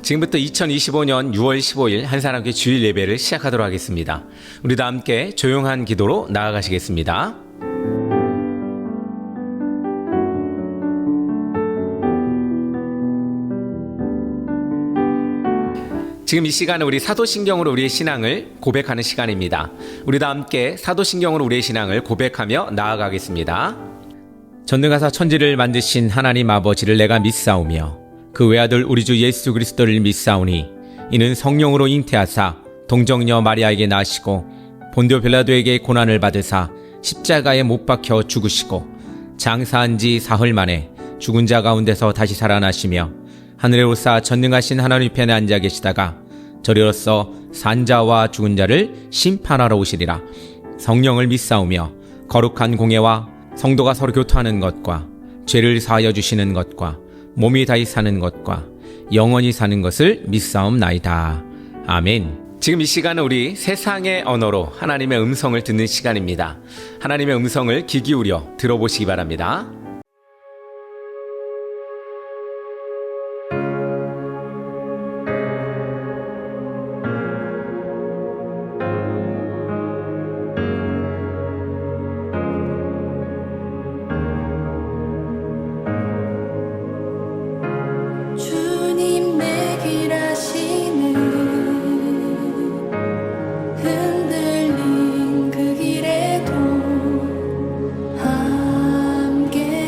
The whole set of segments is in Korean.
지금부터 2025년 6월 15일 한사람교회 주일 예배를 시작하도록 하겠습니다. 우리 다 함께 조용한 기도로 나아가시겠습니다. 지금 이 시간은 우리 사도신경으로 우리의 신앙을 고백하는 시간입니다. 우리 다 함께 사도신경으로 우리의 신앙을 고백하며 나아가겠습니다. 전능하사 천지를 만드신 하나님 아버지를 내가 믿사오며 그 외아들 우리 주 예수 그리스도를 믿사오니 이는 성령으로 잉태하사 동정녀 마리아에게 나시고 본디오 빌라도에게 고난을 받으사 십자가에 못 박혀 죽으시고 장사한 지 사흘 만에 죽은 자 가운데서 다시 살아나시며 하늘에 오사 전능하신 하나님 편에 앉아 계시다가 저리로서 산자와 죽은 자를 심판하러 오시리라. 성령을 믿사오며 거룩한 공예와 성도가 서로 교토하는 것과 죄를 사하여 주시는 것과 몸이 다시 사는 것과 영원히 사는 것을 믿사옵나이다. 아멘. 지금 이 시간은 우리 세상의 언어로 하나님의 음성을 듣는 시간입니다. 하나님의 음성을 귀 기울여 들어보시기 바랍니다. 주님 내 길 아시는 흔들린 그 길에도 함께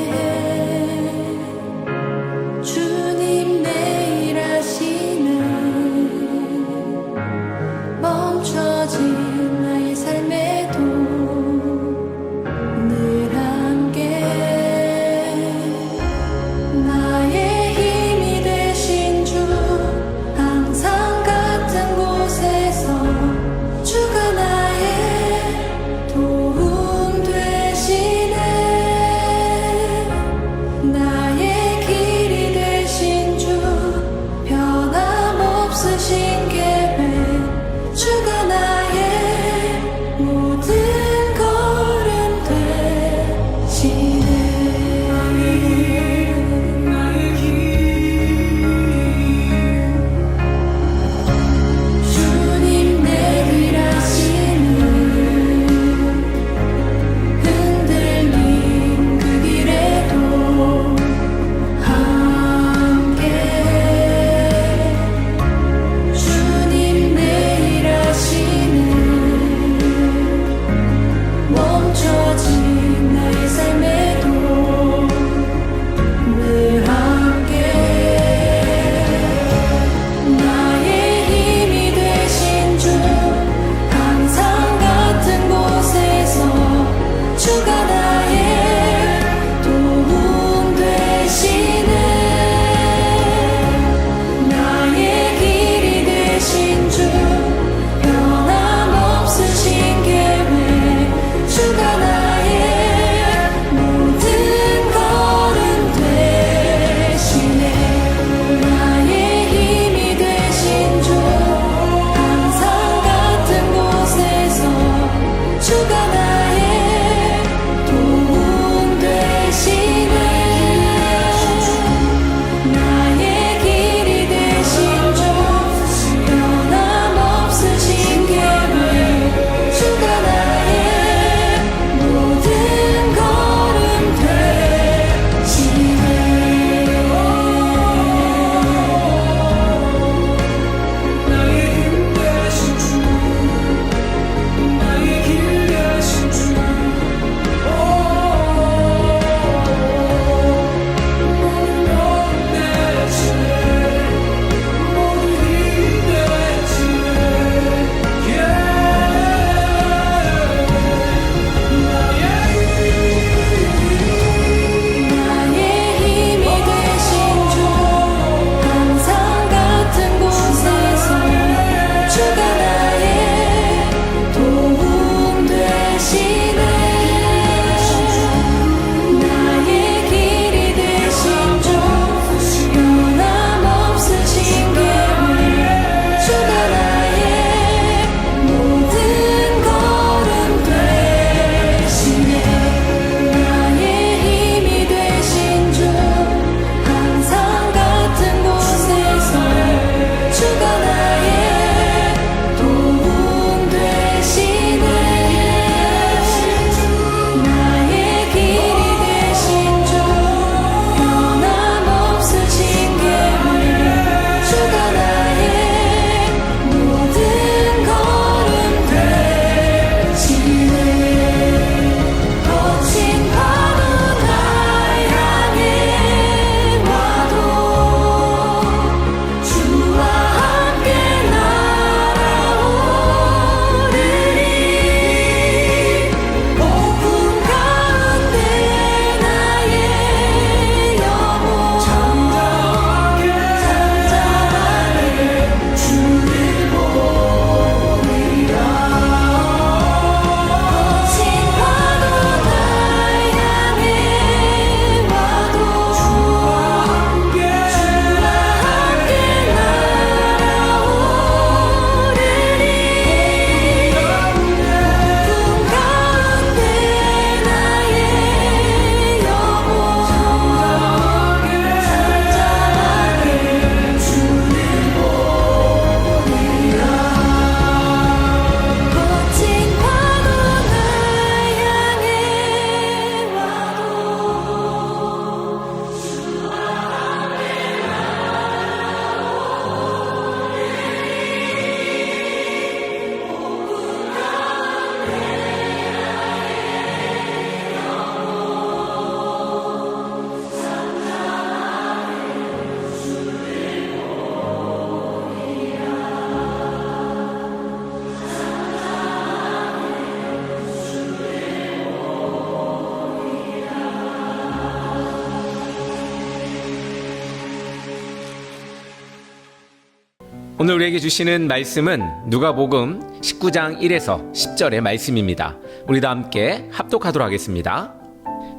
오늘 우리에게 주시는 말씀은 누가복음 19장 1에서 10절의 말씀입니다. 우리 다 함께 합독하도록 하겠습니다.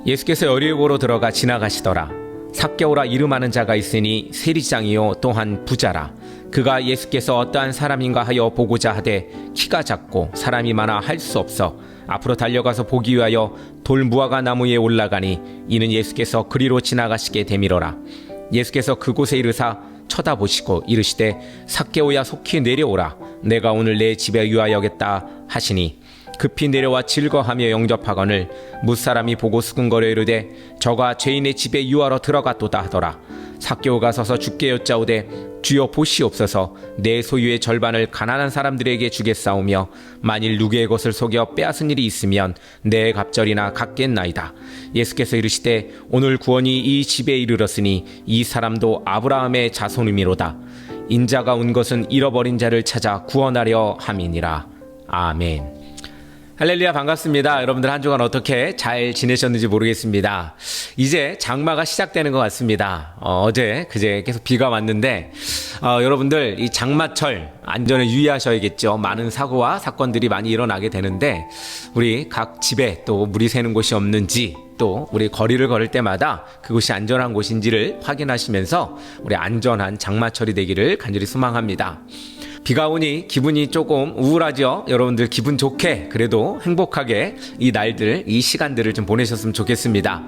예수께서 여리고로 들어가 지나가시더라. 삭개오라 이름하는 자가 있으니 세리장이요 또한 부자라. 그가 예수께서 어떠한 사람인가 하여 보고자 하되 키가 작고 사람이 많아 할 수 없어 앞으로 달려가서 보기 위하여 돌무화과 나무에 올라가니 이는 예수께서 그리로 지나가시게 되밀어라. 예수께서 그곳에 이르사 쳐다보시고 이르시되 삭개오야 속히 내려오라. 내가 오늘 내 집에 유하여겠다 하시니 급히 내려와 즐거하며 영접하거늘 무사람이 보고 수군거려 이르되 저가 죄인의 집에 유하러 들어갔도다 하더라. 삭개오가 서서 주께 여짜오되 주여 보시옵소서 내 소유의 절반을 가난한 사람들에게 주겠사오며 만일 누구의 것을 속여 빼앗은 일이 있으면 내 갑절이나 갚겠나이다. 예수께서 이르시되 오늘 구원이 이 집에 이르렀으니 이 사람도 아브라함의 자손이미로다. 인자가 온 것은 잃어버린 자를 찾아 구원하려 함이니라. 아멘. 할렐루야, 반갑습니다. 여러분들 한 주간 어떻게 잘 지내셨는지 모르겠습니다. 이제 장마가 시작되는 것 같습니다. 어제 그제 계속 비가 왔는데 여러분들 이 장마철 안전에 유의하셔야겠죠. 많은 사고와 사건들이 많이 일어나게 되는데 우리 각 집에 또 물이 새는 곳이 없는지 또 우리 거리를 걸을 때마다 그곳이 안전한 곳인지를 확인하시면서 우리 안전한 장마철이 되기를 간절히 소망합니다. 비가 오니 기분이 조금 우울하죠. 여러분들 기분 좋게 그래도 행복하게 이 날들 이 시간들을 좀 보내셨으면 좋겠습니다.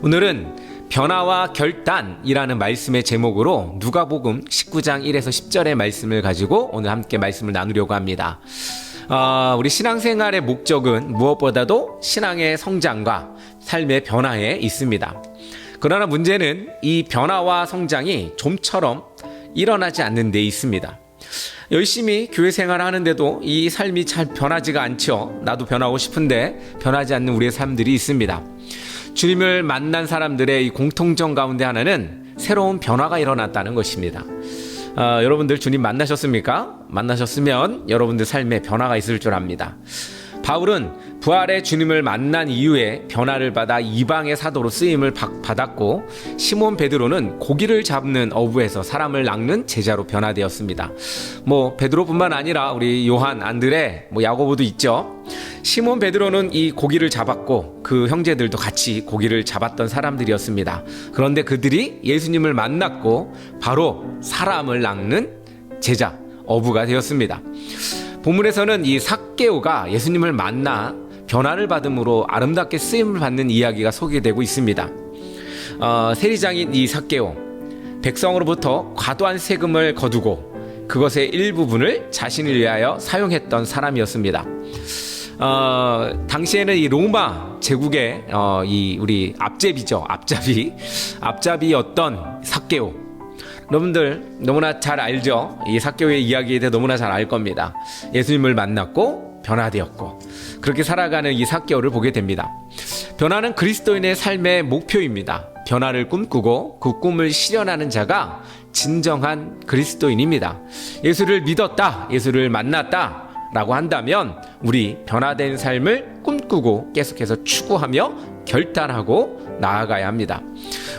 오늘은 변화와 결단이라는 말씀의 제목으로 누가복음 19장 1에서 10절의 말씀을 가지고 오늘 함께 말씀을 나누려고 합니다. 우리 신앙생활의 목적은 무엇보다도 신앙의 성장과 삶의 변화에 있습니다. 그러나 문제는 이 변화와 성장이 좀처럼 일어나지 않는 데 있습니다. 열심히 교회 생활을 하는데도 이 삶이 잘 변하지가 않죠. 나도 변하고 싶은데 변하지 않는 우리의 삶들이 있습니다. 주님을 만난 사람들의 이 공통점 가운데 하나는 새로운 변화가 일어났다는 것입니다. 여러분들 주님 만나셨습니까? 만나셨으면 여러분들 삶에 변화가 있을 줄 압니다. 바울은 부활의 주님을 만난 이후에 변화를 받아 이방의 사도로 쓰임을 받았고 시몬 베드로는 고기를 잡는 어부에서 사람을 낚는 제자로 변화되었습니다. 베드로뿐만 아니라 우리 요한, 안드레, 야고보도 있죠. 시몬 베드로는 이 고기를 잡았고 그 형제들도 같이 고기를 잡았던 사람들이었습니다. 그런데 그들이 예수님을 만났고 바로 사람을 낚는 제자, 어부가 되었습니다. 본문에서는 이 삭개오가 예수님을 만나 변화를 받음으로 아름답게 쓰임을 받는 이야기가 소개되고 있습니다. 세리장인 이 삭개오, 백성으로부터 과도한 세금을 거두고 그것의 일부분을 자신을 위하여 사용했던 사람이었습니다. 당시에는 이 로마 제국의 우리 앞제비죠, 앞잡이였던 삭개오. 여러분들 너무나 잘 알죠? 이 삭개오의 이야기에 대해 너무나 잘 알 겁니다. 예수님을 만났고 변화되었고 그렇게 살아가는 이 삭개오를 보게 됩니다. 변화는 그리스도인의 삶의 목표입니다. 변화를 꿈꾸고 그 꿈을 실현하는 자가 진정한 그리스도인입니다. 예수를 믿었다, 예수를 만났다 라고 한다면 우리 변화된 삶을 꿈꾸고 계속해서 추구하며 결단하고 나아가야 합니다.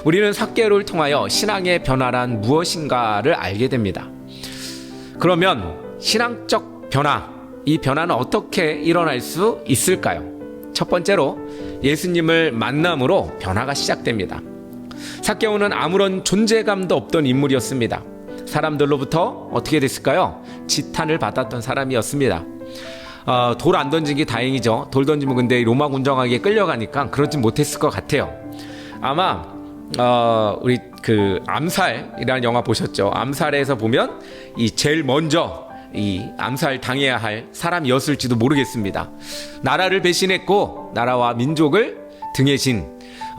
우리는 삭개오를 통하여 신앙의 변화란 무엇인가를 알게 됩니다. 그러면 신앙적 변화, 이 변화는 어떻게 일어날 수 있을까요? 첫 번째로 예수님을 만남으로 변화가 시작됩니다. 삭개오는 아무런 존재감도 없던 인물이었습니다. 사람들로부터 어떻게 됐을까요? 지탄을 받았던 사람이었습니다. 돌 안 던진 게 다행이죠. 돌 던지면 근데 로마 군정에게 끌려가니까 그러지 못했을 것 같아요. 아마 우리 그 암살이라는 영화 보셨죠? 암살에서 보면 이 제일 먼저 이 암살 당해야 할 사람이었을지도 모르겠습니다. 나라를 배신했고 나라와 민족을 등에 진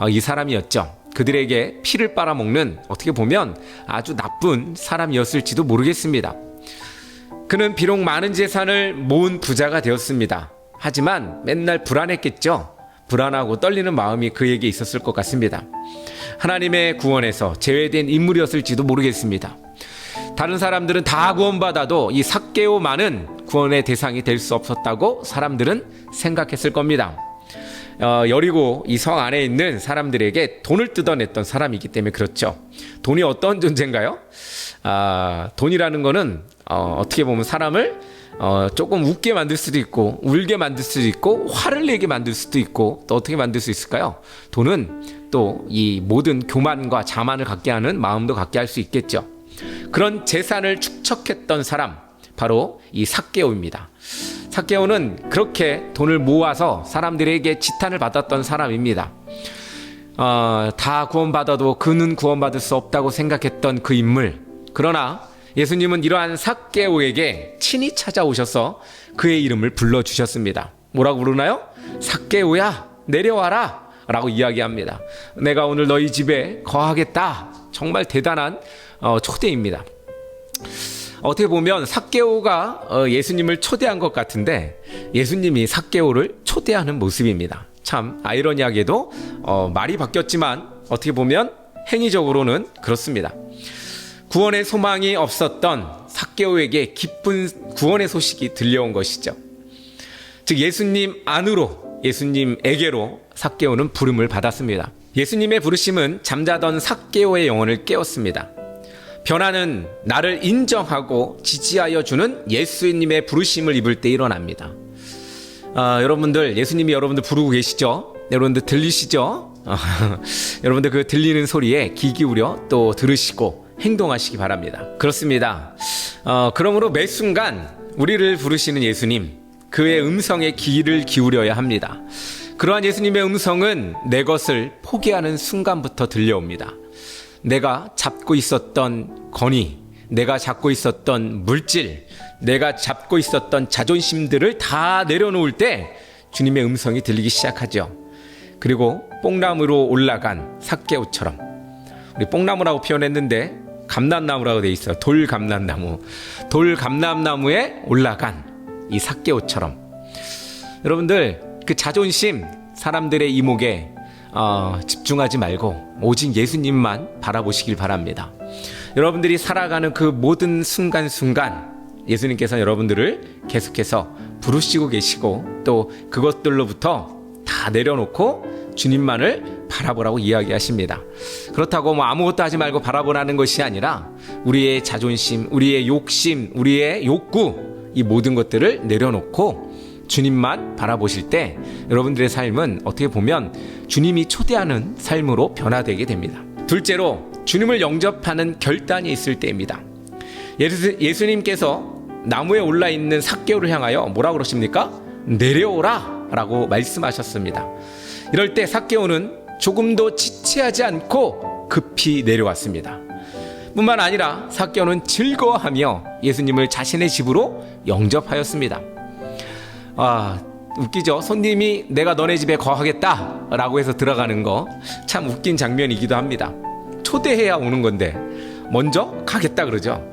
이 사람이었죠. 그들에게 피를 빨아먹는 어떻게 보면 아주 나쁜 사람이었을지도 모르겠습니다. 그는 비록 많은 재산을 모은 부자가 되었습니다. 하지만 맨날 불안했겠죠. 불안하고 떨리는 마음이 그에게 있었을 것 같습니다. 하나님의 구원에서 제외된 인물이었을지도 모르겠습니다. 다른 사람들은 다 구원받아도 이 삭개오만은 구원의 대상이 될 수 없었다고 사람들은 생각했을 겁니다. 여리고 이 성 안에 있는 사람들에게 돈을 뜯어냈던 사람이기 때문에 그렇죠. 돈이 어떤 존재인가요? 돈이라는 거는 어떻게 보면 사람을 조금 웃게 만들 수도 있고 울게 만들 수도 있고 화를 내게 만들 수도 있고 또 어떻게 만들 수 있을까요? 돈은 또 이 모든 교만과 자만을 갖게 하는 마음도 갖게 할 수 있겠죠. 그런 재산을 축적했던 사람 바로 이 삭개오입니다. 삭개오는 그렇게 돈을 모아서 사람들에게 지탄을 받았던 사람입니다. 다 구원받아도 그는 구원받을 수 없다고 생각했던 그 인물. 그러나 예수님은 이러한 삭개오에게 친히 찾아오셔서 그의 이름을 불러주셨습니다. 뭐라고 부르나요? 삭개오야, 내려와라 라고 이야기합니다. 내가 오늘 너희 집에 거하겠다. 정말 대단한 초대입니다. 어떻게 보면 삭개오가 예수님을 초대한 것 같은데 예수님이 삭개오를 초대하는 모습입니다. 참 아이러니하게도 말이 바뀌었지만 어떻게 보면 행위적으로는 그렇습니다. 구원의 소망이 없었던 삭개오에게 기쁜 구원의 소식이 들려온 것이죠. 즉 예수님 안으로, 예수님에게로 삭개오는 부름을 받았습니다. 예수님의 부르심은 잠자던 삭개오의 영혼을 깨웠습니다. 변화는 나를 인정하고 지지하여 주는 예수님의 부르심을 입을 때 일어납니다. 여러분들, 예수님이 여러분들 부르고 계시죠? 여러분들 들리시죠? 여러분들 그 들리는 소리에 귀 기울여 또 들으시고 행동하시기 바랍니다. 그렇습니다. 그러므로 매 순간 우리를 부르시는 예수님, 그의 음성에 귀를 기울여야 합니다. 그러한 예수님의 음성은 내 것을 포기하는 순간부터 들려옵니다. 내가 잡고 있었던 권위, 내가 잡고 있었던 물질, 내가 잡고 있었던 자존심들을 다 내려놓을 때 주님의 음성이 들리기 시작하죠. 그리고 뽕나무로 올라간 삭개오처럼, 우리 뽕나무라고 표현했는데 감람나무라고 돼 있어요. 돌감람나무. 돌감람나무에 올라간 이 삭개오처럼 여러분들 그 자존심, 사람들의 이목에 집중하지 말고 오직 예수님만 바라보시길 바랍니다. 여러분들이 살아가는 그 모든 순간순간 예수님께서 여러분들을 계속해서 부르시고 계시고 또 그것들로부터 다 내려놓고 주님만을 바라보라고 이야기하십니다. 그렇다고 뭐 아무것도 하지 말고 바라보라는 것이 아니라 우리의 자존심, 우리의 욕심, 우리의 욕구, 이 모든 것들을 내려놓고 주님만 바라보실 때 여러분들의 삶은 어떻게 보면 주님이 초대하는 삶으로 변화되게 됩니다. 둘째로 주님을 영접하는 결단이 있을 때입니다. 예수님께서 나무에 올라있는 삭개오를 향하여 뭐라고 그러십니까? 내려오라 라고 말씀하셨습니다. 이럴 때 삭개오는 조금도 지체하지 않고 급히 내려왔습니다. 뿐만 아니라 삭개오는 즐거워하며 예수님을 자신의 집으로 영접하였습니다. 웃기죠? 손님이 내가 너네 집에 거하겠다 라고 해서 들어가는 거 참 웃긴 장면이기도 합니다. 초대해야 오는 건데 먼저 가겠다 그러죠.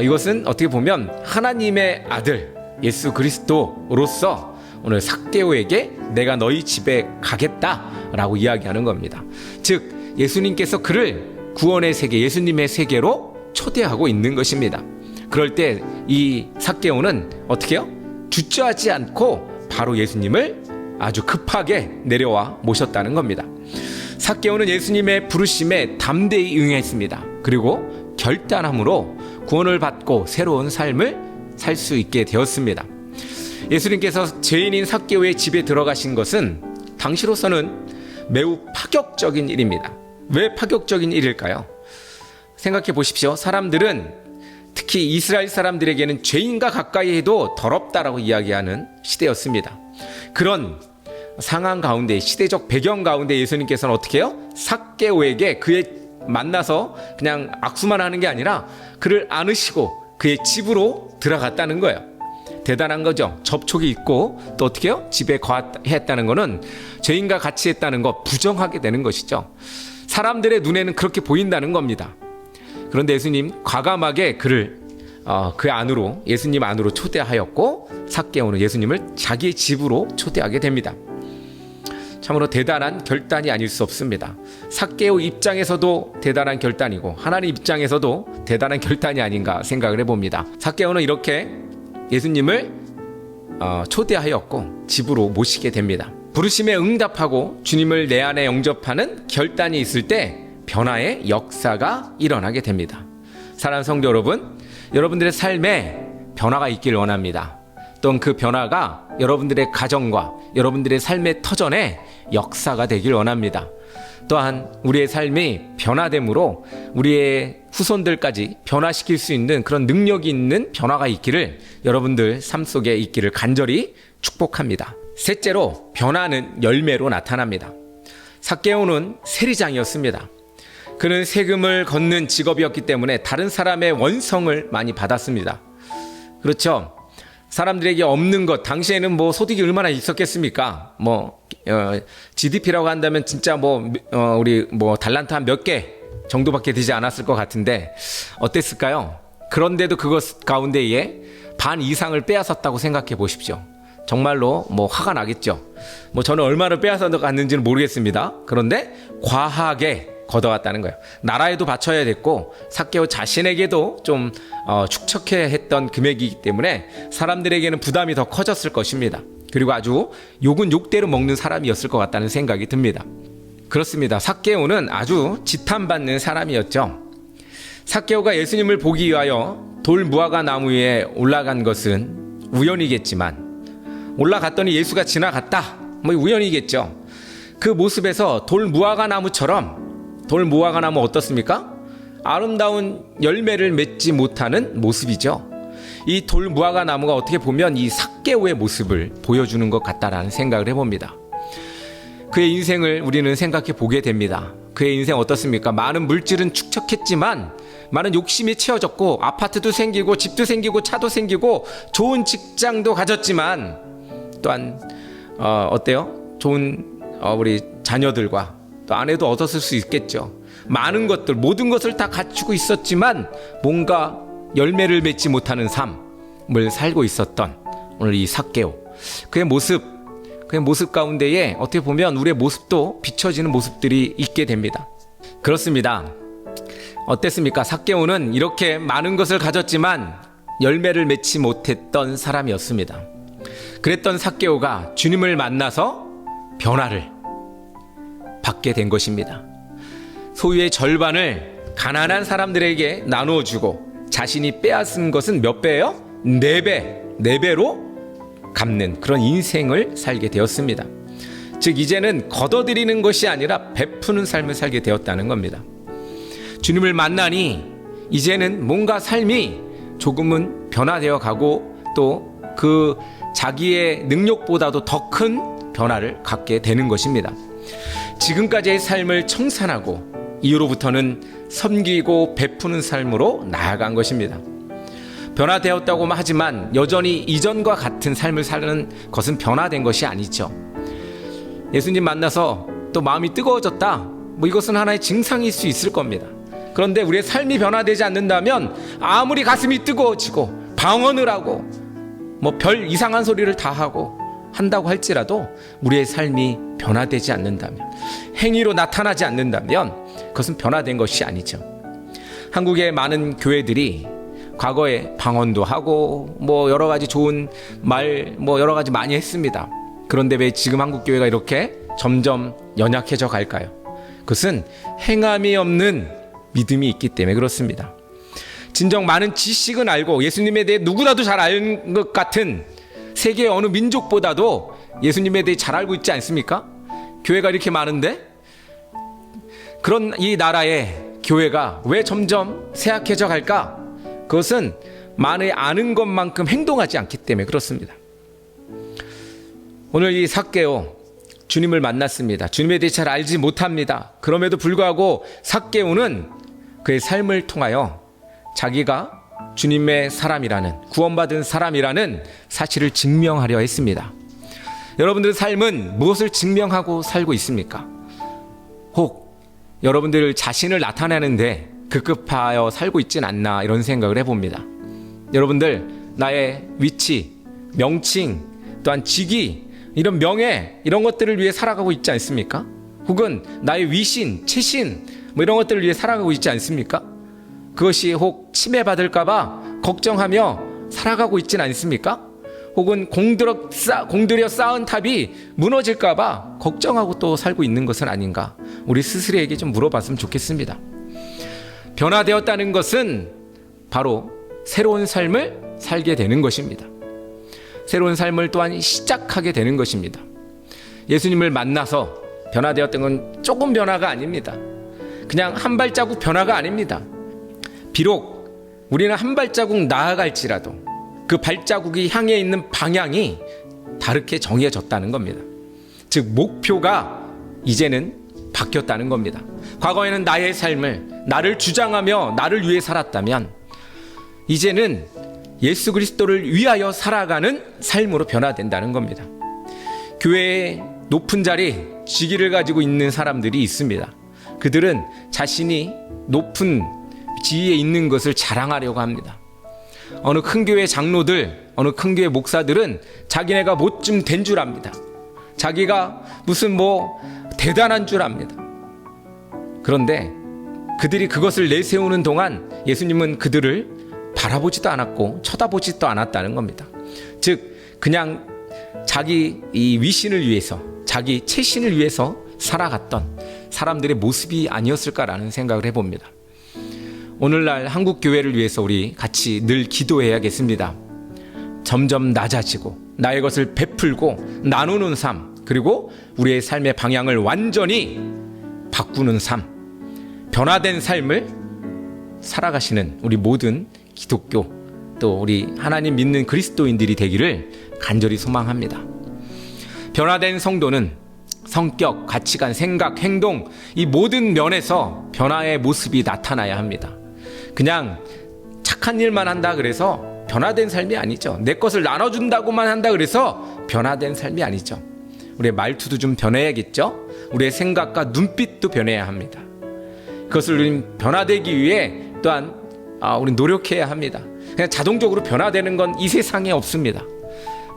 이것은 어떻게 보면 하나님의 아들 예수 그리스도로서 오늘 삭개오에게 내가 너희 집에 가겠다 라고 이야기하는 겁니다. 즉 예수님께서 그를 구원의 세계, 예수님의 세계로 초대하고 있는 것입니다. 그럴 때 이 삭개오는 어떻게 해요? 주저하지 않고 바로 예수님을 아주 급하게 내려와 모셨다는 겁니다. 삭개오는 예수님의 부르심에 담대히 응했습니다. 그리고 결단함으로 구원을 받고 새로운 삶을 살 수 있게 되었습니다. 예수님께서 죄인인 삭개오의 집에 들어가신 것은 당시로서는 매우 파격적인 일입니다. 왜 파격적인 일일까요? 생각해 보십시오. 사람들은 특히 이스라엘 사람들에게는 죄인과 가까이 해도 더럽다라고 이야기하는 시대였습니다. 그런 상황 가운데, 시대적 배경 가운데 예수님께서는 어떻게 해요? 삭개오에게 그의 만나서 그냥 악수만 하는 게 아니라 그를 안으시고 그의 집으로 들어갔다는 거예요. 대단한 거죠. 접촉이 있고 또 어떻게 해요? 집에 거했다는 거는 죄인과 같이 했다는 거 부정하게 되는 것이죠. 사람들의 눈에는 그렇게 보인다는 겁니다. 그런데 예수님 과감하게 그를 그 안으로, 예수님 안으로 초대하였고 삭개오는 예수님을 자기 집으로 초대하게 됩니다. 참으로 대단한 결단이 아닐 수 없습니다. 삭개오 입장에서도 대단한 결단이고 하나님 입장에서도 대단한 결단이 아닌가 생각을 해봅니다. 삭개오는 이렇게 예수님을 초대하였고 집으로 모시게 됩니다. 부르심에 응답하고 주님을 내 안에 영접하는 결단이 있을 때 변화의 역사가 일어나게 됩니다. 사랑하는 성도 여러분, 여러분들의 삶에 변화가 있길 원합니다. 또한 그 변화가 여러분들의 가정과 여러분들의 삶의 터전에 역사가 되길 원합니다. 또한 우리의 삶이 변화됨으로 우리의 후손들까지 변화시킬 수 있는 그런 능력이 있는 변화가 있기를 여러분들 삶 속에 있기를 간절히 축복합니다. 셋째로, 변화는 열매로 나타납니다. 삭개오는 세리장이었습니다. 그는 세금을 걷는 직업이었기 때문에 다른 사람의 원성을 많이 받았습니다. 그렇죠? 사람들에게 없는 것, 당시에는 뭐 소득이 얼마나 있었겠습니까? GDP라고 한다면 진짜 우리 달란트 한 몇 개 정도밖에 되지 않았을 것 같은데 어땠을까요? 그런데도 그것 가운데에 반 이상을 빼앗았다고 생각해 보십시오. 정말로 화가 나겠죠. 저는 얼마나 빼앗아갔는지는 모르겠습니다. 그런데 과하게 걷어갔다는 거예요. 나라에도 바쳐야 됐고 삭개오 자신에게도 좀 축척해 했던 금액이기 때문에 사람들에게는 부담이 더 커졌을 것입니다. 그리고 아주 욕은 욕대로 먹는 사람이었을 것 같다는 생각이 듭니다. 그렇습니다. 삭개오는 아주 지탄받는 사람이었죠. 삭개오가 예수님을 보기 위하여 돌 무화과 나무 위에 올라간 것은 우연이겠지만, 올라갔더니 예수가 지나갔다, 우연이겠죠. 그 모습에서 돌 무화과 나무처럼, 돌 무화과 나무 어떻습니까? 아름다운 열매를 맺지 못하는 모습이죠. 이 돌 무화과 나무가 어떻게 보면 이 삭개오의 모습을 보여주는 것 같다라는 생각을 해봅니다. 그의 인생을 우리는 생각해 보게 됩니다. 그의 인생 어떻습니까? 많은 물질은 축적했지만 많은 욕심이 채워졌고 아파트도 생기고 집도 생기고 차도 생기고 좋은 직장도 가졌지만 또한 어때요? 좋은 우리 자녀들과 또 아내도 얻었을 수 있겠죠. 많은 것들, 모든 것을 다 갖추고 있었지만 뭔가 열매를 맺지 못하는 삶을 살고 있었던 오늘 이 삭개오, 그의 모습 가운데에 어떻게 보면 우리의 모습도 비춰지는 모습들이 있게 됩니다. 그렇습니다. 어땠습니까? 삭개오는 이렇게 많은 것을 가졌지만 열매를 맺지 못했던 사람이었습니다. 그랬던 삭개오가 주님을 만나서 변화를 받게 된 것입니다. 소유의 절반을 가난한 사람들에게 나누어 주고 자신이 빼앗은 것은 몇 배예요? 4배로 갚는 그런 인생을 살게 되었습니다. 즉 이제는 걷어들이는 것이 아니라 베푸는 삶을 살게 되었다는 겁니다. 주님을 만나니 이제는 뭔가 삶이 조금은 변화되어 가고 또 그 자기의 능력보다도 더 큰 변화를 갖게 되는 것입니다. 지금까지의 삶을 청산하고 이후로부터는 섬기고 베푸는 삶으로 나아간 것입니다. 변화되었다고 하지만 여전히 이전과 같은 삶을 사는 것은 변화된 것이 아니죠. 예수님 만나서 또 마음이 뜨거워졌다, 이것은 하나의 증상일 수 있을 겁니다. 그런데 우리의 삶이 변화되지 않는다면 아무리 가슴이 뜨거워지고 방언을 하고 별 이상한 소리를 다 하고 한다고 할지라도 우리의 삶이 변화되지 않는다면, 행위로 나타나지 않는다면 그것은 변화된 것이 아니죠. 한국의 많은 교회들이 과거에 방언도 하고 여러 가지 좋은 말 여러 가지 많이 했습니다. 그런데 왜 지금 한국 교회가 이렇게 점점 연약해져 갈까요? 그것은 행함이 없는 믿음이 있기 때문에 그렇습니다. 진정 많은 지식은 알고 예수님에 대해 누구라도 잘 아는 것 같은 세계의 어느 민족보다도 예수님에 대해 잘 알고 있지 않습니까? 교회가 이렇게 많은데 그런 이 나라의 교회가 왜 점점 쇠약해져 갈까? 그것은 많이 아는 것만큼 행동하지 않기 때문에 그렇습니다. 오늘 이 삭개오 주님을 만났습니다. 주님에 대해 잘 알지 못합니다. 그럼에도 불구하고 삭개오는 그의 삶을 통하여 자기가 주님의 사람이라는, 구원받은 사람이라는 사실을 증명하려 했습니다. 여러분들의 삶은 무엇을 증명하고 살고 있습니까? 혹 여러분들 자신을 나타내는데 급급하여 살고 있진 않나, 이런 생각을 해봅니다. 여러분들 나의 위치, 명칭, 또한 직위, 이런 명예, 이런 것들을 위해 살아가고 있지 않습니까? 혹은 나의 위신, 체신 이런 것들을 위해 살아가고 있지 않습니까? 그것이 혹 침해받을까 봐 걱정하며 살아가고 있진 않습니까? 혹은 공들여 쌓은 탑이 무너질까봐 걱정하고 또 살고 있는 것은 아닌가, 우리 스스로에게 좀 물어봤으면 좋겠습니다. 변화되었다는 것은 바로 새로운 삶을 살게 되는 것입니다. 새로운 삶을 또한 시작하게 되는 것입니다. 예수님을 만나서 변화되었던 건 조금 변화가 아닙니다. 그냥 한 발자국 변화가 아닙니다. 비록 우리는 한 발자국 나아갈지라도 그 발자국이 향해 있는 방향이 다르게 정해졌다는 겁니다. 즉 목표가 이제는 바뀌었다는 겁니다. 과거에는 나의 삶을 나를 주장하며 나를 위해 살았다면 이제는 예수 그리스도를 위하여 살아가는 삶으로 변화된다는 겁니다. 교회의 높은 자리, 직위를 가지고 있는 사람들이 있습니다. 그들은 자신이 높은 지위에 있는 것을 자랑하려고 합니다. 어느 큰 교회 장로들, 어느 큰 교회 목사들은 자기네가 뭐쯤 된 줄 압니다. 자기가 무슨 대단한 줄 압니다. 그런데 그들이 그것을 내세우는 동안 예수님은 그들을 바라보지도 않았고 쳐다보지도 않았다는 겁니다. 즉 그냥 자기 이 위신을 위해서, 자기 체신을 위해서 살아갔던 사람들의 모습이 아니었을까라는 생각을 해봅니다. 오늘날 한국 교회를 위해서 우리 같이 늘 기도해야겠습니다. 점점 낮아지고 나의 것을 베풀고 나누는 삶, 그리고 우리의 삶의 방향을 완전히 바꾸는 삶, 변화된 삶을 살아가시는 우리 모든 기독교, 또 우리 하나님 믿는 그리스도인들이 되기를 간절히 소망합니다. 변화된 성도는 성격, 가치관, 생각, 행동, 이 모든 면에서 변화의 모습이 나타나야 합니다. 그냥 착한 일만 한다 그래서 변화된 삶이 아니죠. 내 것을 나눠준다고만 한다 그래서 변화된 삶이 아니죠. 우리의 말투도 좀 변해야겠죠. 우리의 생각과 눈빛도 변해야 합니다. 그것을 우리는 변화되기 위해 또한 우리는 노력해야 합니다. 그냥 자동적으로 변화되는 건 이 세상에 없습니다.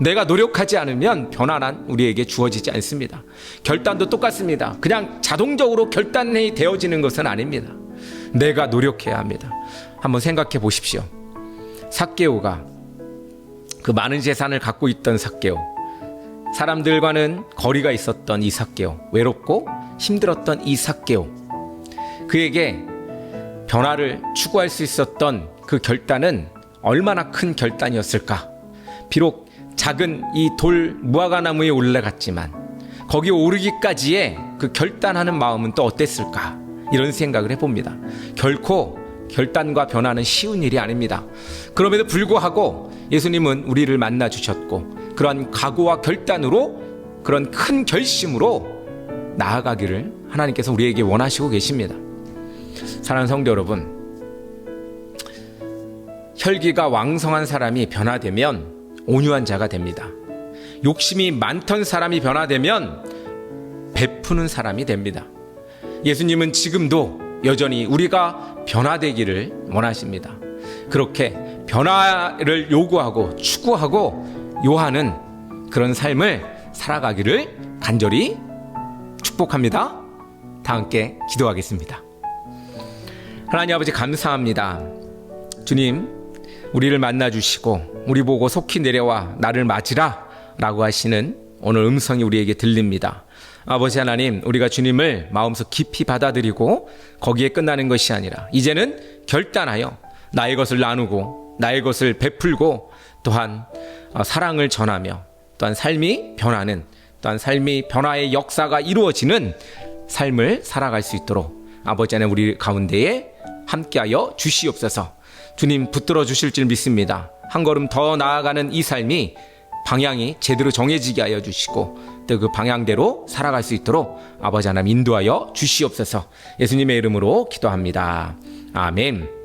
내가 노력하지 않으면 변화는 우리에게 주어지지 않습니다. 결단도 똑같습니다. 그냥 자동적으로 결단이 되어지는 것은 아닙니다. 내가 노력해야 합니다. 한번 생각해 보십시오. 삭개오가, 그 많은 재산을 갖고 있던 삭개오, 사람들과는 거리가 있었던 이 삭개오, 외롭고 힘들었던 이 삭개오, 그에게 변화를 추구할 수 있었던 그 결단은 얼마나 큰 결단이었을까. 비록 작은 이 돌 무화과나무에 올라갔지만 거기에 오르기까지의 그 결단하는 마음은 또 어땠을까, 이런 생각을 해봅니다. 결코 결단과 변화는 쉬운 일이 아닙니다. 그럼에도 불구하고 예수님은 우리를 만나 주셨고, 그러한 각오와 결단으로, 그런 큰 결심으로 나아가기를 하나님께서 우리에게 원하시고 계십니다. 사랑하는 성도 여러분, 혈기가 왕성한 사람이 변화되면 온유한 자가 됩니다. 욕심이 많던 사람이 변화되면 베푸는 사람이 됩니다. 예수님은 지금도 여전히 우리가 변화되기를 원하십니다. 그렇게 변화를 요구하고 추구하고 요하는 그런 삶을 살아가기를 간절히 축복합니다. 다 함께 기도하겠습니다. 하나님 아버지, 감사합니다. 주님, 우리를 만나주시고 우리 보고 속히 내려와 나를 맞으라 라고 하시는 오늘 음성이 우리에게 들립니다. 아버지 하나님, 우리가 주님을 마음속 깊이 받아들이고 거기에 끝나는 것이 아니라 이제는 결단하여 나의 것을 나누고 나의 것을 베풀고, 또한 사랑을 전하며, 또한 삶이 변하는, 또한 삶이 변화의 역사가 이루어지는 삶을 살아갈 수 있도록 아버지 하나님, 우리 가운데에 함께하여 주시옵소서. 주님 붙들어 주실 줄 믿습니다. 한 걸음 더 나아가는 이 삶이 방향이 제대로 정해지게 하여 주시고, 또 그 방향대로 살아갈 수 있도록 아버지 하나님 인도하여 주시옵소서. 예수님의 이름으로 기도합니다. 아멘.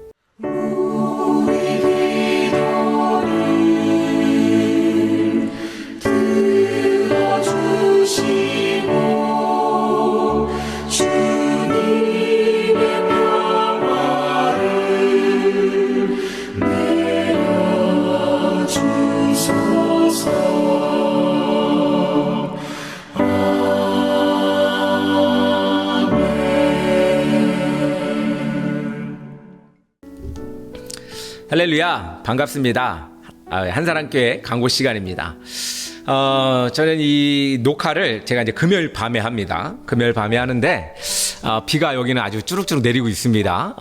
할렐루야, 반갑습니다. 한사랑교회 광고 시간입니다. 저는 이 녹화를 제가 이제 금요일 밤에 합니다. 금요일 밤에 하는데, 비가 여기는 아주 쭈룩쭈룩 내리고 있습니다.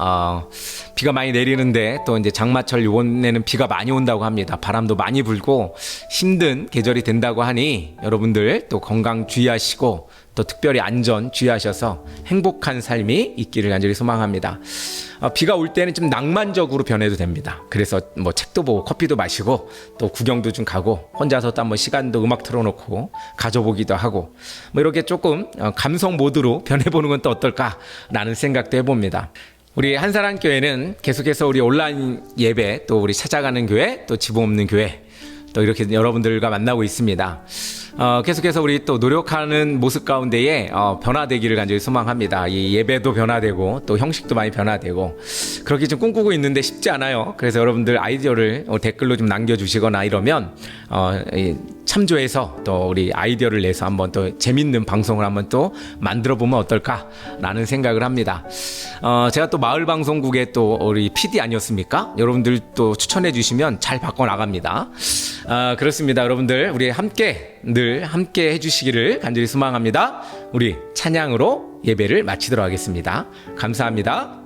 비가 많이 내리는데 또 이제 장마철 이번에는 비가 많이 온다고 합니다. 바람도 많이 불고 힘든 계절이 된다고 하니 여러분들 또 건강 주의하시고 또 특별히 안전 주의하셔서 행복한 삶이 있기를 간절히 소망합니다. 비가 올 때는 좀 낭만적으로 변해도 됩니다. 그래서 뭐 책도 보고 커피도 마시고 또 구경도 좀 가고 혼자서 또 한번 시간도 음악 틀어놓고 가져보기도 하고 뭐 이렇게 조금 감성 모드로 변해보는 건 또 어떨까라는 생각도 해봅니다. 우리 한사랑교회는 계속해서 우리 온라인 예배 또 우리 찾아가는 교회 또 지붕 없는 교회 또 이렇게 여러분들과 만나고 있습니다. 계속해서 우리 또 노력하는 모습 가운데에 변화되기를 간절히 소망합니다. 이 예배도 변화되고 또 형식도 많이 변화되고 그렇게 좀 꿈꾸고 있는데 쉽지 않아요. 그래서 여러분들 아이디어를 댓글로 좀 남겨주시거나 이러면 참조해서 또 우리 아이디어를 내서 한번 또 재밌는 방송을 한번 또 만들어 보면 어떨까라는 생각을 합니다. 제가 또 마을방송국의 또 우리 PD 아니었습니까? 여러분들 또 추천해 주시면 잘 바꿔 나갑니다. 그렇습니다. 여러분들 우리 늘 함께 해주시기를 간절히 소망합니다. 우리 찬양으로 예배를 마치도록 하겠습니다. 감사합니다.